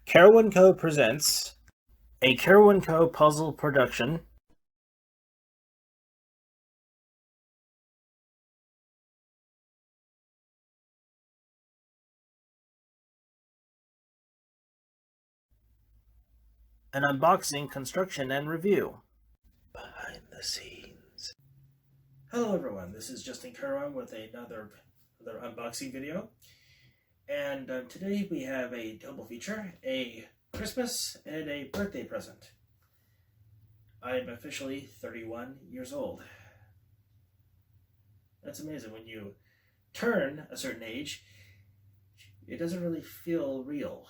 CarawanCo presents a CarawanCo puzzle production. An unboxing, construction, and review. Behind the scenes. Hello everyone, this is Justin Carawan with another unboxing video. And today we have a double feature, a Christmas and a birthday present. I'm officially 31 years old. That's amazing. When you turn a certain age, it doesn't really feel real.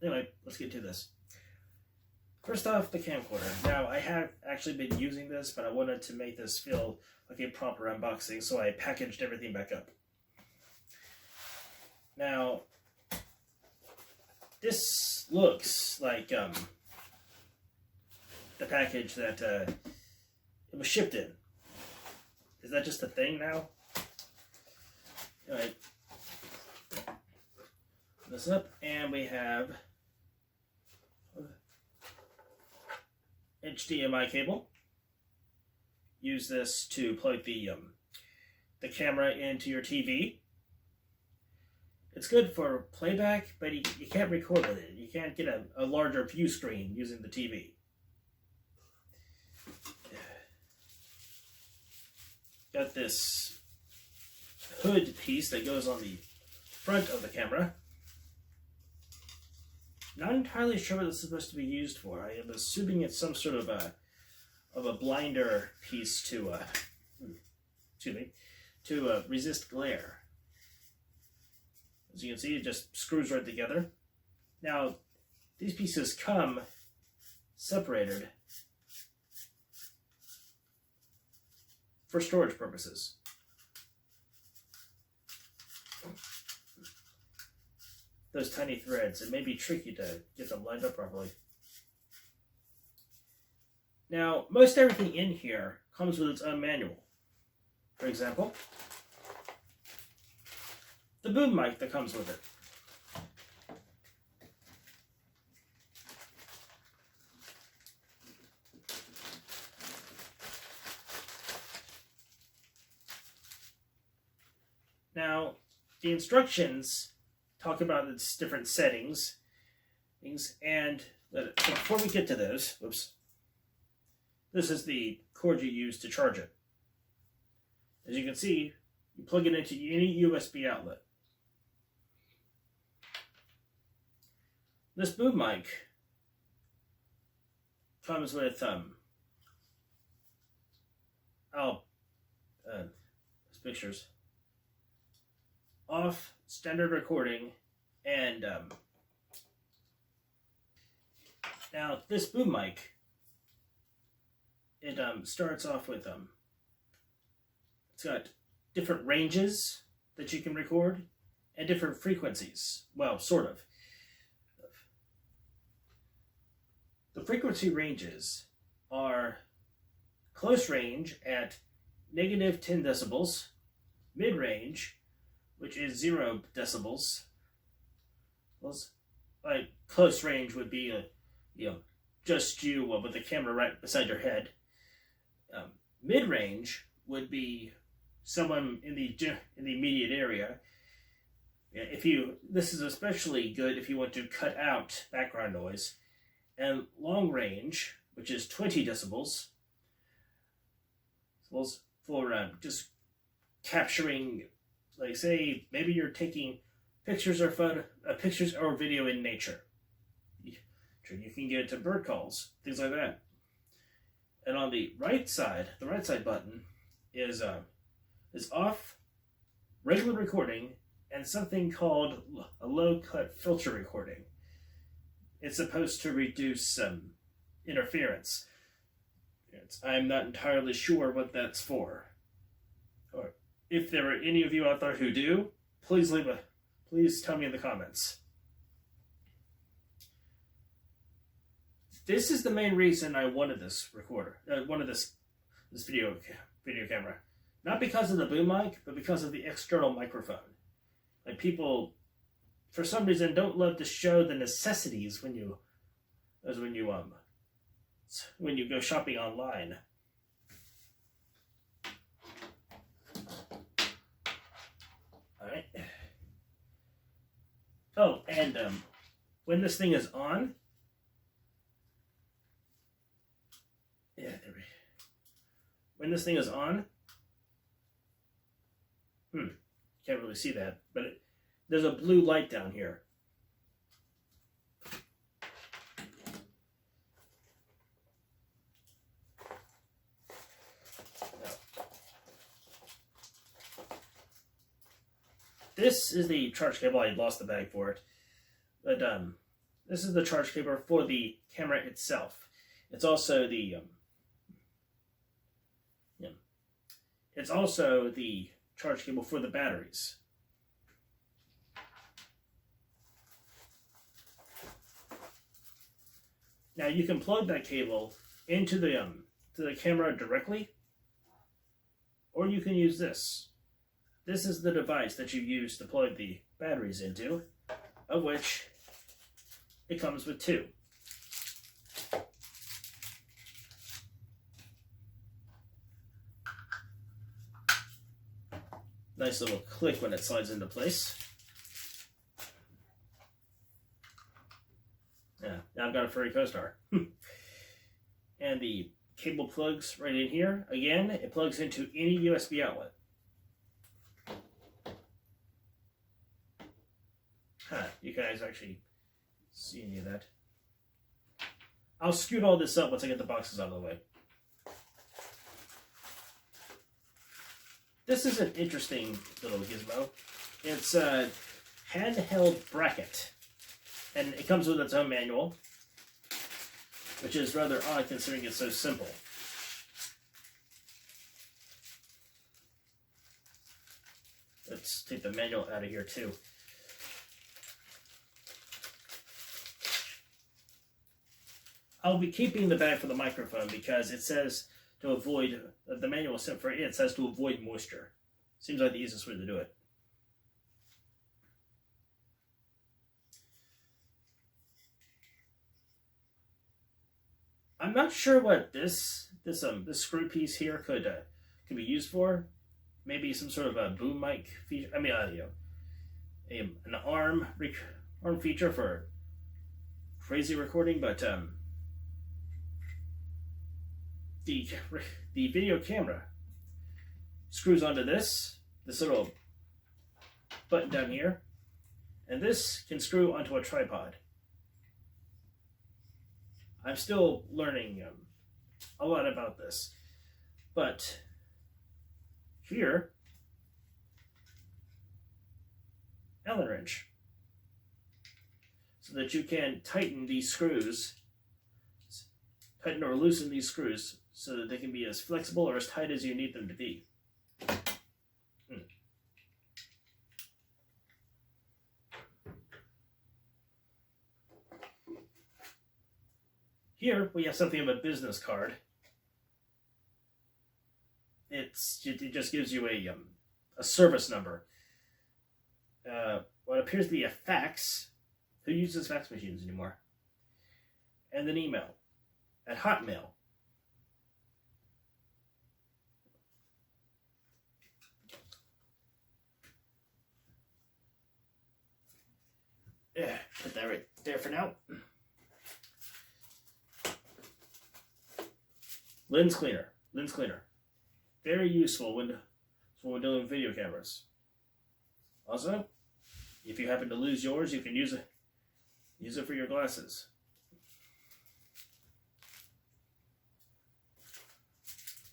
Anyway, let's get to this. First off, the camcorder. Now, I have actually been using this, but I wanted to make this feel like a proper unboxing, so I packaged everything back up. Now, this looks like the package that it was shipped in. Is that just a thing now? Anyway, this up, and we have HDMI cable. Use this to plug the camera into your TV. It's good for playback, but you can't record with it. You can't get a larger view screen using the TV. Got this hood piece that goes on the front of the camera. Not entirely sure what this is supposed to be used for. I am assuming it's some sort of a blinder piece to resist glare. As you can see, it just screws right together. Now, these pieces come separated for storage purposes. Those tiny threads, it may be tricky to get them lined up properly. Now, most everything in here comes with its own manual. For example, the boom mic that comes with it. Now, the instructions talk about its different settings, and before we get to those, this is the cord you use to charge it. As you can see, you plug it into any USB outlet. This boom mic comes with pictures. Off, standard recording, and now this boom mic, it starts off with it's got different ranges that you can record and different frequencies. Well, sort of. The frequency ranges are close range at -10 decibels, mid range, which is 0 decibels. Well, like close range would be just you with the camera right beside your head. Mid range would be someone in the immediate area. This is especially good if you want to cut out background noise. And long range, which is 20 decibels, for just capturing, like, say, maybe you're taking pictures or video in nature. You can get to bird calls, things like that. And on the right side button is off, regular recording, and something called a low-cut filter recording. It's supposed to reduce interference. I'm not entirely sure what that's for. Or if there are any of you out there who do, please tell me in the comments. This is the main reason I wanted this recorder. This video camera. Not because of the boom mic, but because of the external microphone. Like, people for some reason, don't love to show the necessities when you go shopping online. All right. Oh, and when this thing is on, when this thing is on, can't really see that, but there's a blue light down here. This is the charge cable. I lost the bag for it, but this is the charge cable for the camera itself. It's also the charge cable for the batteries. Now you can plug that cable into the to the camera directly, or you can use this. This is the device that you use to plug the batteries into, of which it comes with two. Nice little click when it slides into place. Yeah, now I've got a furry co-star. And the cable plugs right in here. Again, it plugs into any USB outlet. You guys actually see any of that? I'll scoot all this up once I get the boxes out of the way. This is an interesting little gizmo. It's a handheld bracket, and it comes with its own manual, which is rather odd considering it's so simple. Let's take the manual out of here too. I'll be keeping the bag for the microphone because it says to avoid, the manual sent for it says to avoid moisture. Seems like the easiest way to do it. I'm not sure what this screw piece here could be used for. Maybe some sort of a boom mic feature. I mean, an arm feature for crazy recording, but the video camera screws onto this little button down here, and this can screw onto a tripod. I'm still learning a lot about this, but here, Allen wrench, so that you can tighten these screws, tighten or loosen these screws so that they can be as flexible or as tight as you need them to be. Here we have something of a business card. It just gives you a service number. What appears to be a fax. Who uses fax machines anymore? And an email at Hotmail. Yeah, put that right there for now. Lens cleaner. Very useful when we're dealing with video cameras. Also, if you happen to lose yours, you can use it for your glasses.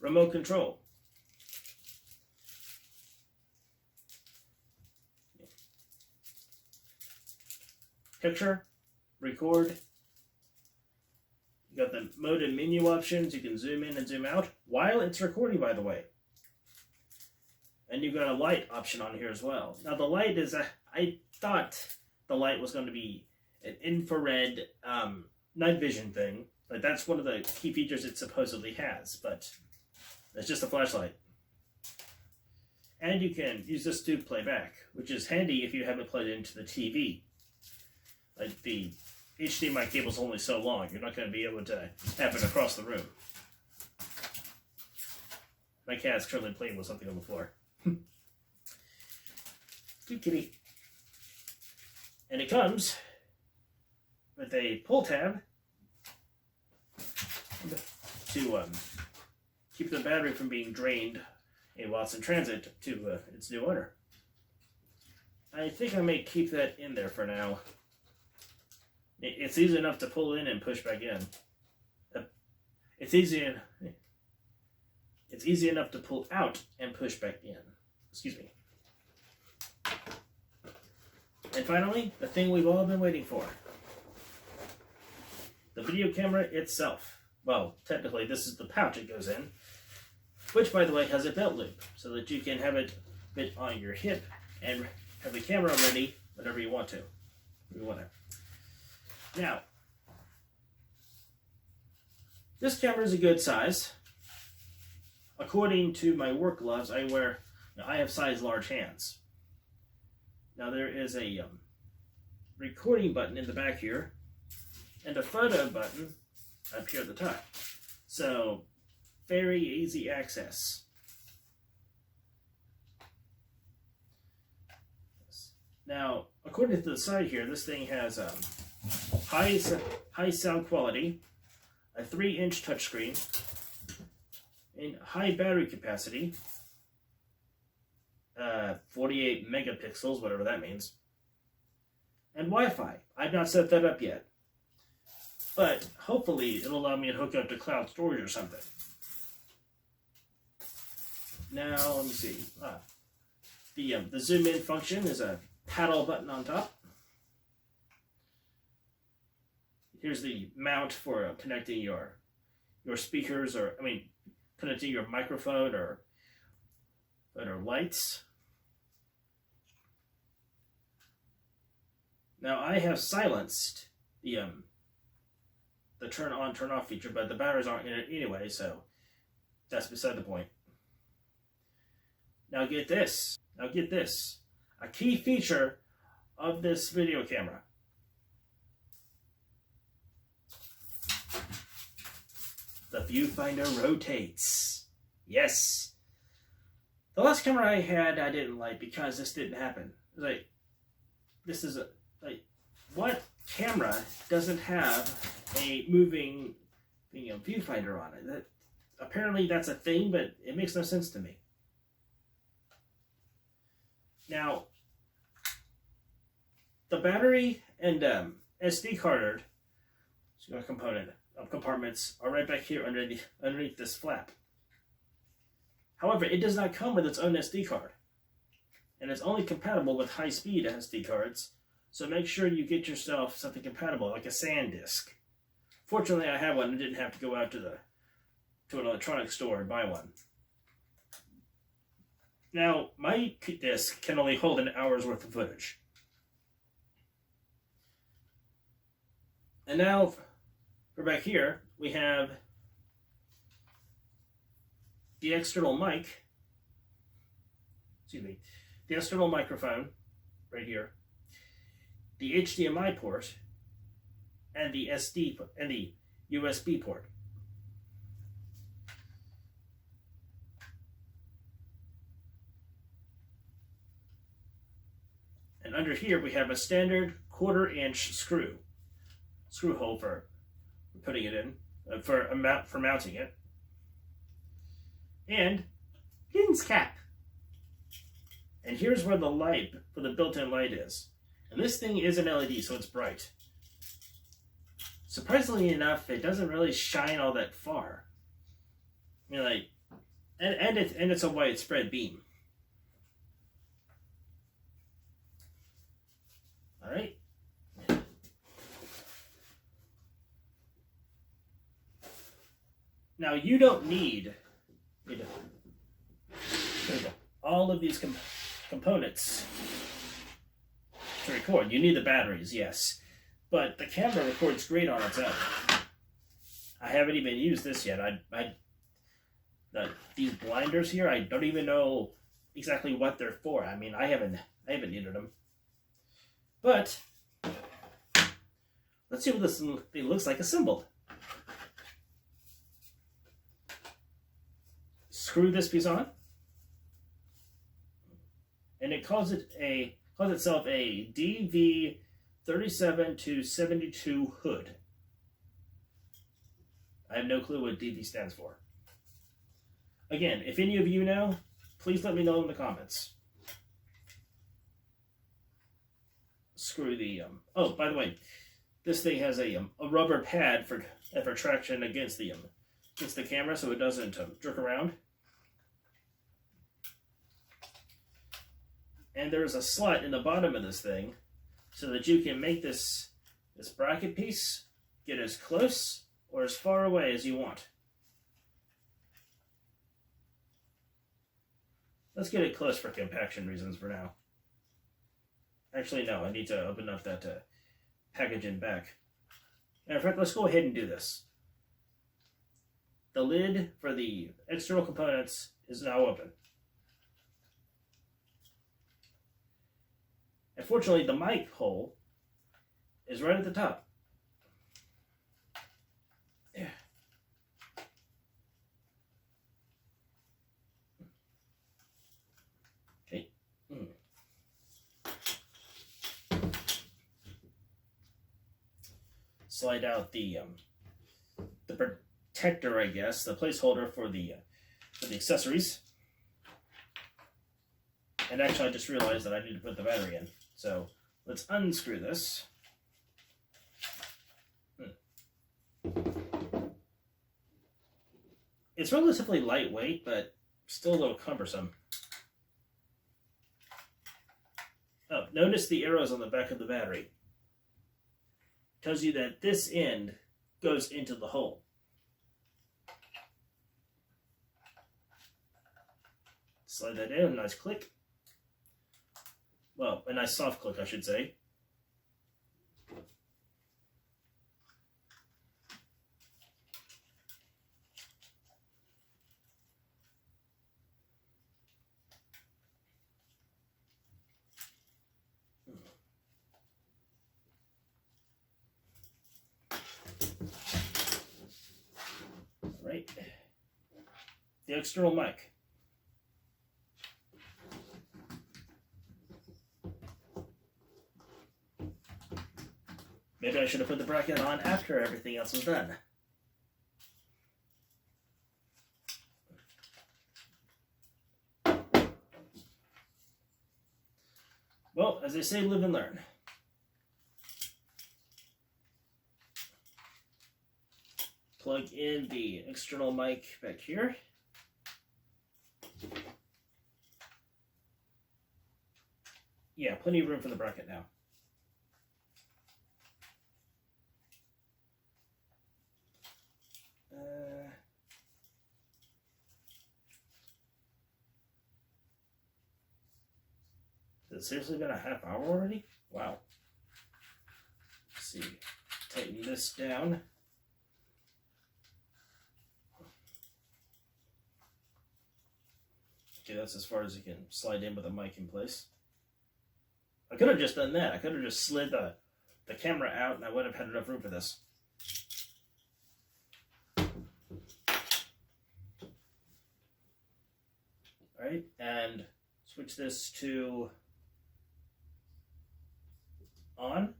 Remote control. Picture, record. You got the mode and menu options. You can zoom in and zoom out while it's recording, by the way. And you've got a light option on here as well. Now the light is I thought the light was going to be an infrared night vision thing. Like that's one of the key features it supposedly has, but it's just a flashlight. And you can use this to play back, which is handy if you haven't plugged it into the TV. Like, the HDMI cable's only so long. You're not going to be able to have it across the room. My cat's currently playing with something on the floor. Cute kitty. And it comes with a pull tab to keep the battery from being drained while it's in transit to its new owner. I think I may keep that in there for now. It's easy enough to pull in and push back in. It's easy enough to pull out and push back in. Excuse me. And finally, the thing we've all been waiting for. The video camera itself. Well, technically this is the pouch it goes in, which by the way has a belt loop, so that you can have it fit on your hip and have the camera ready whenever you want to. Now, this camera is a good size. According to my work gloves, I have size large hands. Now there is a recording button in the back here, and a photo button up here at the top. So, very easy access. Now, according to the side here, this thing has high sound quality, a 3-inch touchscreen, and high battery capacity, 48 megapixels, whatever that means, and Wi-Fi. I've not set that up yet, but hopefully it'll allow me to hook up to cloud storage or something. Now, let me see. The zoom in function is a paddle button on top. Here's the mount for connecting your speakers, or connecting your microphone or lights. Now I have silenced the turn on, turn off feature, but the batteries aren't in it anyway, so that's beside the point. Now get this. A key feature of this video camera. The Viewfinder Rotates. Yes. The last camera I had I didn't like because this didn't happen. What camera doesn't have a moving viewfinder on it? Apparently that's a thing, but it makes no sense to me. Now, the battery and SD card compartments are right back here underneath this flap. However, it does not come with its own SD card, and it's only compatible with high-speed SD cards, so make sure you get yourself something compatible, like a SanDisk. Fortunately, I have one and didn't have to go out to an electronics store and buy one. Now, my disc can only hold an hour's worth of footage. And now, for back here, we have the external mic, the external microphone right here, the HDMI port, and the USB port. And under here we have a standard 1/4-inch screw hole for putting it in, for mounting it, and lens cap. And here's where the light for the built-in light is. And this thing is an LED, so it's bright. Surprisingly enough, it doesn't really shine all that far. And it's a widespread beam. All right. Now you don't need all of these components to record. You need the batteries, yes, but the camera records great on its own. I haven't even used this yet. These blinders here, I don't even know exactly what they're for. I haven't needed them. But Let's see what this thing looks like assembled. Screw this piece on, and it calls itself a DV37-72 hood. I have no clue what DV stands for. Again, if any of you know, please let me know in the comments. Screw the oh, by the way, this thing has a rubber pad for traction against the camera, so it doesn't jerk around. And there's a slot in the bottom of this thing so that you can make this bracket piece get as close or as far away as you want. Let's get it close for compaction reasons for now. Actually, no, I need to open up that package in back. Matter of fact, let's go ahead and do this. The lid for the external components is now open. Unfortunately, the mic hole is right at the top. Yeah. Okay. Slide out the protector, I guess, the placeholder for the accessories. And actually, I just realized that I need to put the battery in. So let's unscrew this. It's relatively lightweight, but still a little cumbersome. Oh, notice the arrows on the back of the battery. Tells you that this end goes into the hole. Slide that in, a nice click. Well, a nice soft click, I should say. All right. The external mic. Maybe I should have put the bracket on after everything else was done. Well, as they say, live and learn. Plug in the external mic back here. Yeah, plenty of room for the bracket now. Has it seriously been a half hour already? Wow. Let's see. Tighten this down. Okay, that's as far as you can slide in with the mic in place. I could have just done that. I could have just slid the camera out and I wouldn't have had enough room for this. Alright, and switch this to on.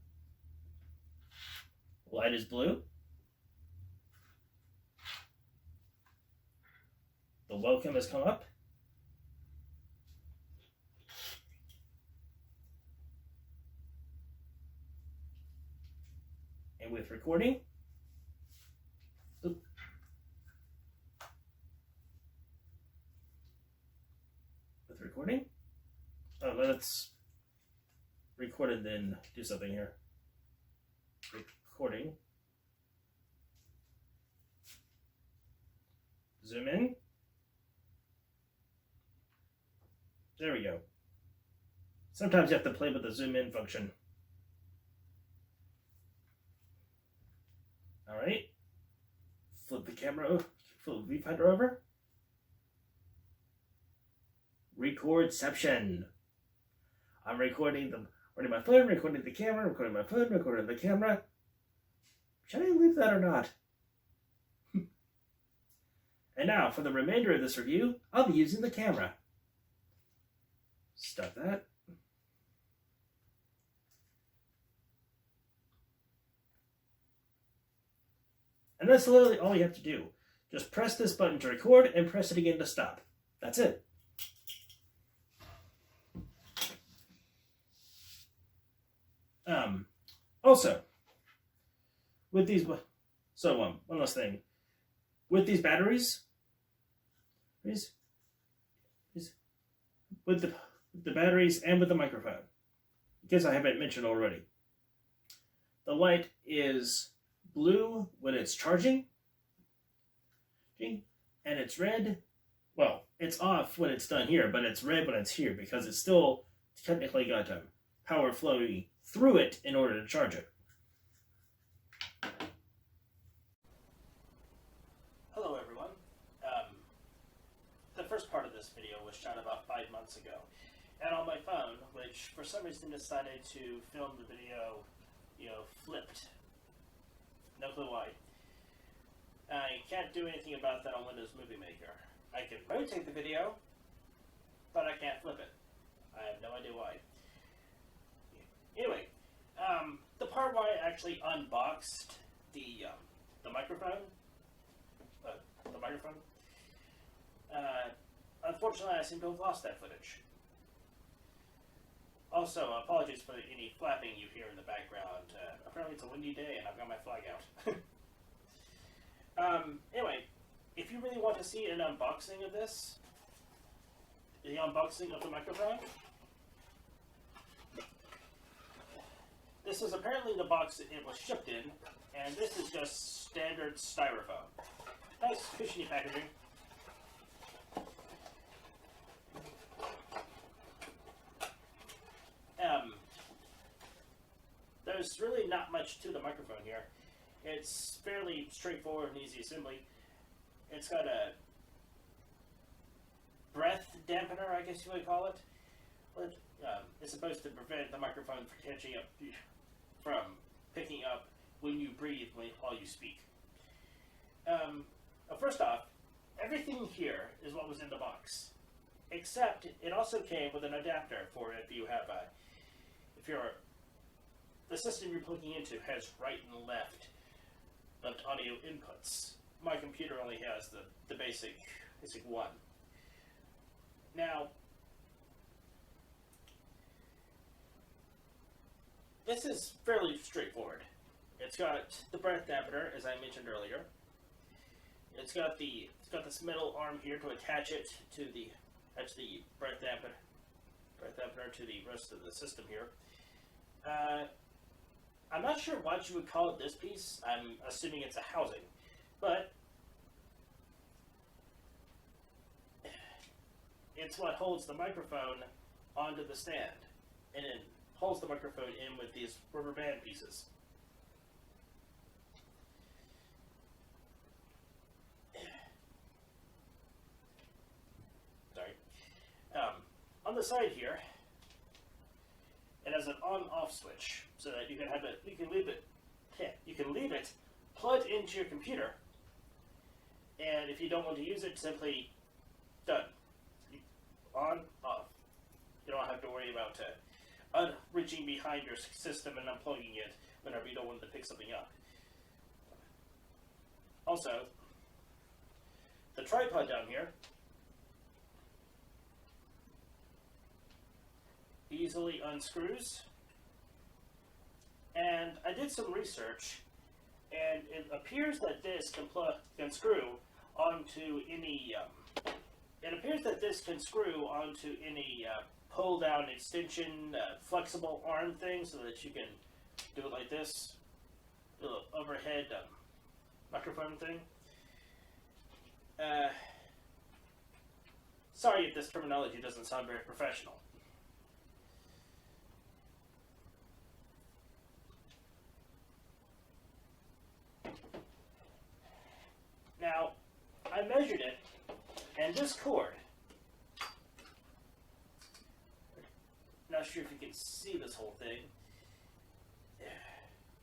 Light is blue. The welcome has come up. And with recording, with recording, oh, let's record and then do something here. Recording. Zoom in. There we go. Sometimes you have to play with the zoom in function. All right. Flip the camera, flip the viewfinder over. Recordception. I'm recording my phone, recording the camera, recording my phone, recording the camera. Should I leave that or not? And now, for the remainder of this review, I'll be using the camera. Stop that. And that's literally all you have to do. Just press this button to record and press it again to stop. That's it. Also, with these, one last thing. With these batteries, with the batteries and with the microphone, in case I haven't mentioned already, the light is blue when it's charging, and it's red. Well, it's off when it's done here, but it's red when it's here because it's still technically got power flowing through it in order to charge it. Hello everyone. The first part of this video was shot about 5 months ago, and on my phone, which for some reason decided to film the video, flipped. No clue why. I can't do anything about that on Windows Movie Maker. I can rotate the video, but I can't flip it. I have no idea why. Anyway, the part where I actually unboxed the microphone, unfortunately I seem to have lost that footage. Also, apologies for any flapping you hear in the background. Apparently it's a windy day and I've got my flag out. Anyway, if you really want to see an unboxing of this, the unboxing of the microphone, this is apparently the box that it was shipped in, and this is just standard styrofoam. Nice cushiony packaging. There's really not much to the microphone here. It's fairly straightforward and easy assembly. It's got a breath dampener, I guess you would call it. It's supposed to prevent the microphone from picking up when you breathe while you speak. First off, everything here is what was in the box, except it also came with an adapter for if you have the system you're plugging into has right and left audio inputs. My computer only has the basic one. Now, this is fairly straightforward. It's got the breath dampener, as I mentioned earlier. It's got this metal arm here to attach it to the breath dampener to the rest of the system here. I'm not sure what you would call it, this piece. I'm assuming it's a housing, but it's what holds the microphone onto the stand, and it holds the microphone in with these rubber band pieces. Sorry. On the side here, it has an on-off switch, so that you can leave it plugged into your computer, and if you don't want to use it, simply done. On, off. You don't have to worry about reaching behind your system and unplugging it whenever you don't want to pick something up. Also, the tripod down here easily unscrews, and I did some research, and it appears that this can screw onto any. It appears that this can screw onto any pull-down extension, flexible arm thing, so that you can do it like this, little overhead microphone thing. Sorry if this terminology doesn't sound very professional. Now, I measured it, and this cord, not sure if you can see this whole thing,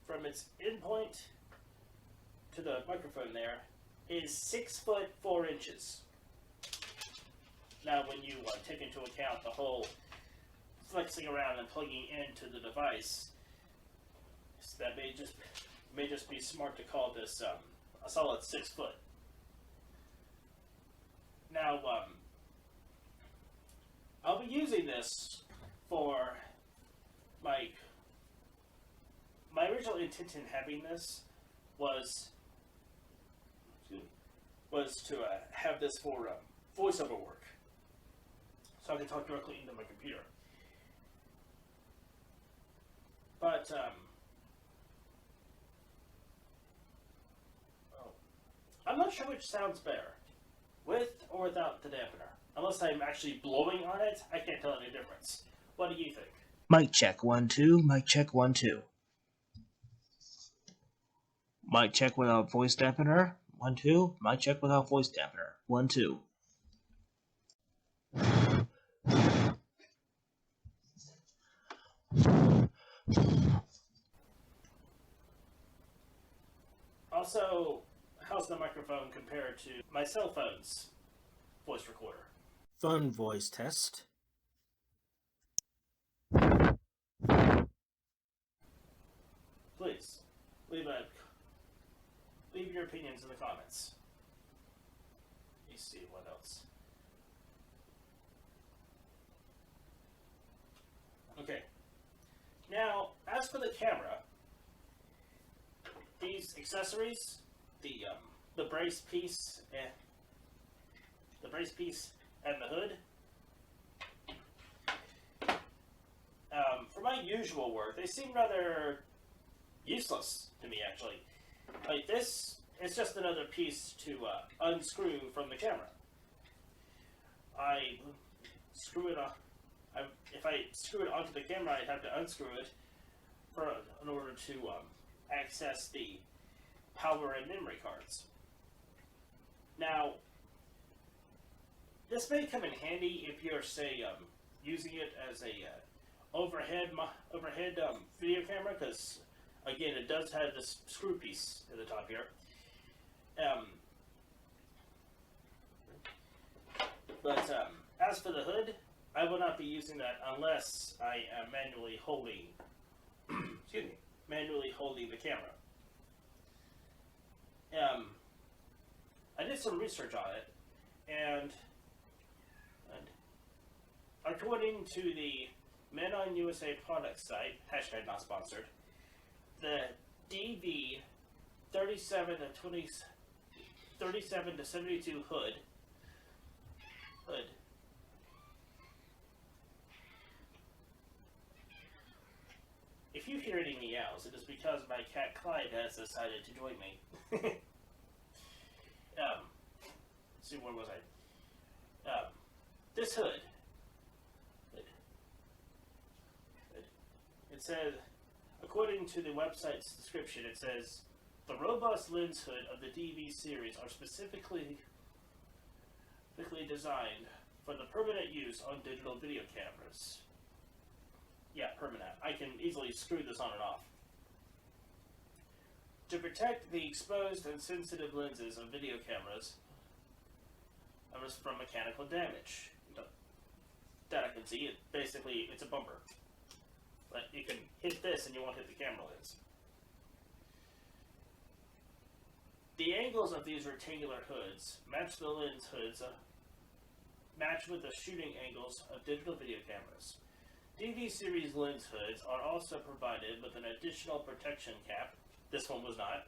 from its endpoint to the microphone there is 6 foot 4 inches. Now, when you take into account the whole flexing around and plugging into the device, that may just be smart to call this a solid 6 foot. Now, I'll be using this for my original intent in having this was to have this for voiceover work, so I can talk directly into my computer. But I'm not sure which sounds better, with or without the dampener. Unless I'm actually blowing on it, I can't tell any difference. What do you think? Mic check 1 2. Mic check 1 2. Mic check without voice dampener 1 2. Mic check without voice dampener 1 2. Also, how's the microphone compared to my cell phone's voice recorder? Phone voice test. Please, leave your opinions in the comments. Let me see what else. Okay. Now, as for the camera, these accessories, the brace piece and the hood. For my usual work, they seem rather useless to me, actually. Like, this is just another piece to unscrew from the camera. I screw it on. If I screw it onto the camera, I'd have to unscrew it in order to access the power and memory cards. Now, this may come in handy if you're, say, using it as a overhead video camera, because again, it does have this screw piece at the top here. But as for the hood, I will not be using that unless I am manually holding the camera. I did some research on it, and according to the Men on USA product site, hashtag not sponsored, the DV 37 to 72 hood. If you hear any meows, it is because my cat Clyde has decided to join me. Let's see, where was I? This hood. It says, according to the website's description, it says, the robust lens hood of the DV series are specifically designed for the permanent use on digital video cameras. Yeah, permanent. I can easily screw this on and off. To protect the exposed and sensitive lenses of video cameras from mechanical damage. That I can see, it's a bumper. But you can hit this and you won't hit the camera lens. The angles of these rectangular hoods match the lens hoods, match with the shooting angles of digital video cameras. DV series lens hoods are also provided with an additional protection cap, this one was not,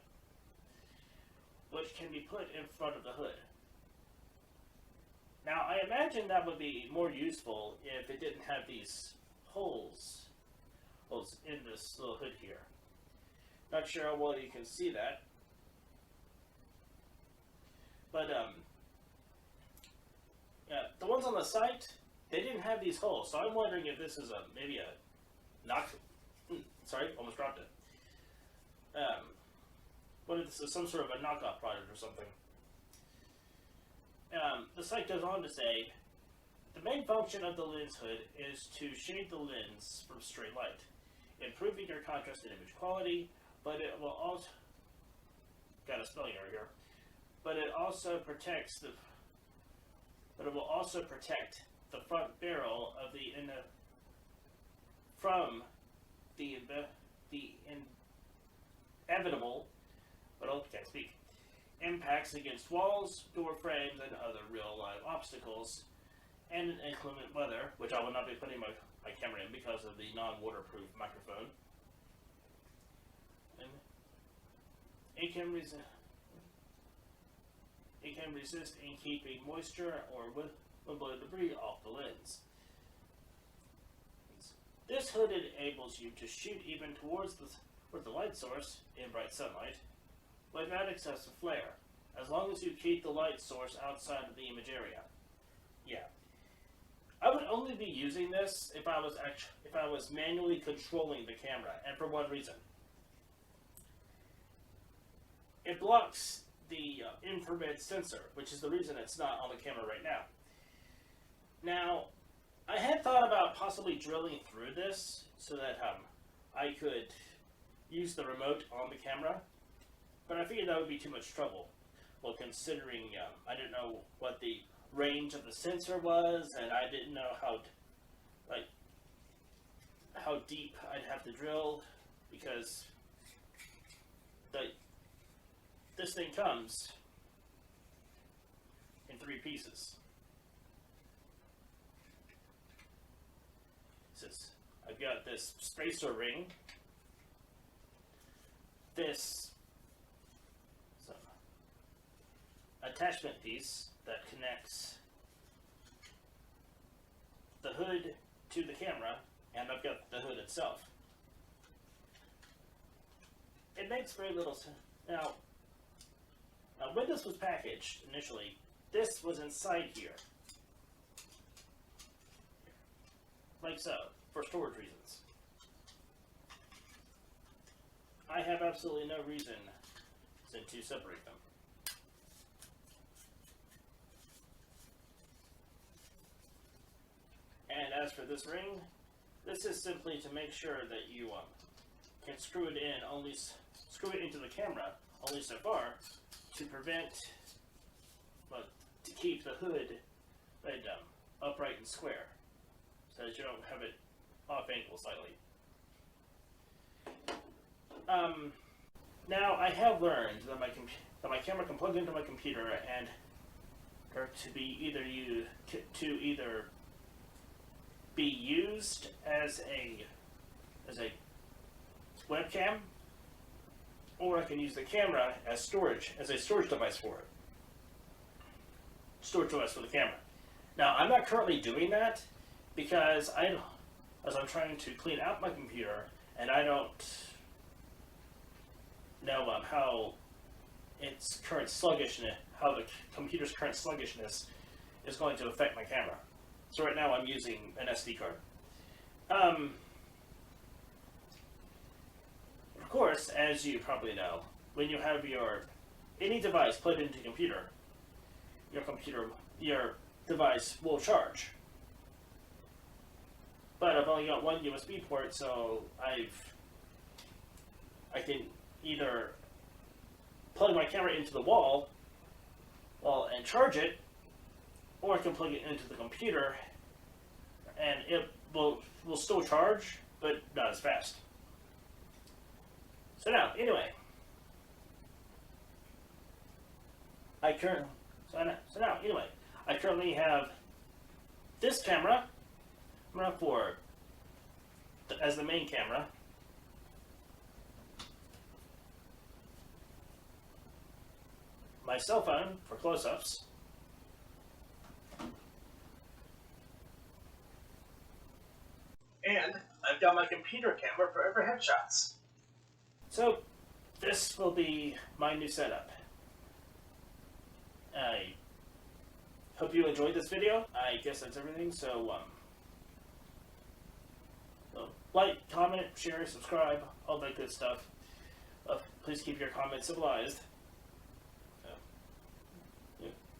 which can be put in front of the hood. Now, I imagine that would be more useful if it didn't have these holes in this little hood here. Not sure how well you can see that. But, yeah, the ones on the site, they didn't have these holes, so I'm wondering if this is maybe a knock. Sorry, almost dropped it. What if this is some sort of a knockoff product or something? The site goes on to say, the main function of the lens hood is to shade the lens from stray light, improving your contrast and image quality, but it will also got a spelling error here. But it also protects the. But it will also protect the front barrel of the from the inevitable, but I can't speak, impacts against walls, door frames, and other real-life obstacles, and in inclement weather, which I will not be putting my camera in because of the non-waterproof microphone. And it can resist in keeping moisture or winnable debris off the lens. This hood enables you to shoot even towards the light source in bright sunlight without excessive flare, as long as you keep the light source outside of the image area. Yeah, I would only be using this if I was manually controlling the camera, and for one reason: it blocks the infrared sensor, which is the reason it's not on the camera right now. Now, I had thought about possibly drilling through this so that I could use the remote on the camera, but I figured that would be too much trouble. Well, considering I didn't know what the range of the sensor was, and I didn't know how deep I'd have to drill, because this thing comes in 3 pieces. I've got this spacer ring, this attachment piece that connects the hood to the camera, and I've got the hood itself. It makes very little sense. Now, when this was packaged initially, this was inside here, like so, for storage reasons. I have absolutely no reason to separate them. And as for this ring, this is simply to make sure that you can screw it into the camera only so far to prevent, to keep the hood upright and square, so that you don't have it off angle slightly. Now I have learned that my camera can plug into my computer and to either be used as a webcam, or I can use the camera as a storage device for it. Storage device for the camera. Now, I'm not currently doing that because I'm trying to clean out my computer, and I don't know how the computer's current sluggishness is going to affect my camera. So right now I'm using an SD card. Of course, as you probably know, when you have any device plugged into your device will charge. But I've only got one USB port, so I can either plug my camera into the wall and charge it, or I can plug it into the computer, and it will still charge, but not as fast. So now, anyway, I currently have this camera as the main camera. My cell phone for close-ups. And I've got my computer camera for overhead shots. So, this will be my new setup. I hope you enjoyed this video. I guess that's everything, so like, comment, share, subscribe, all that good stuff. Please keep your comments civilized.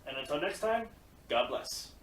And until next time, God bless.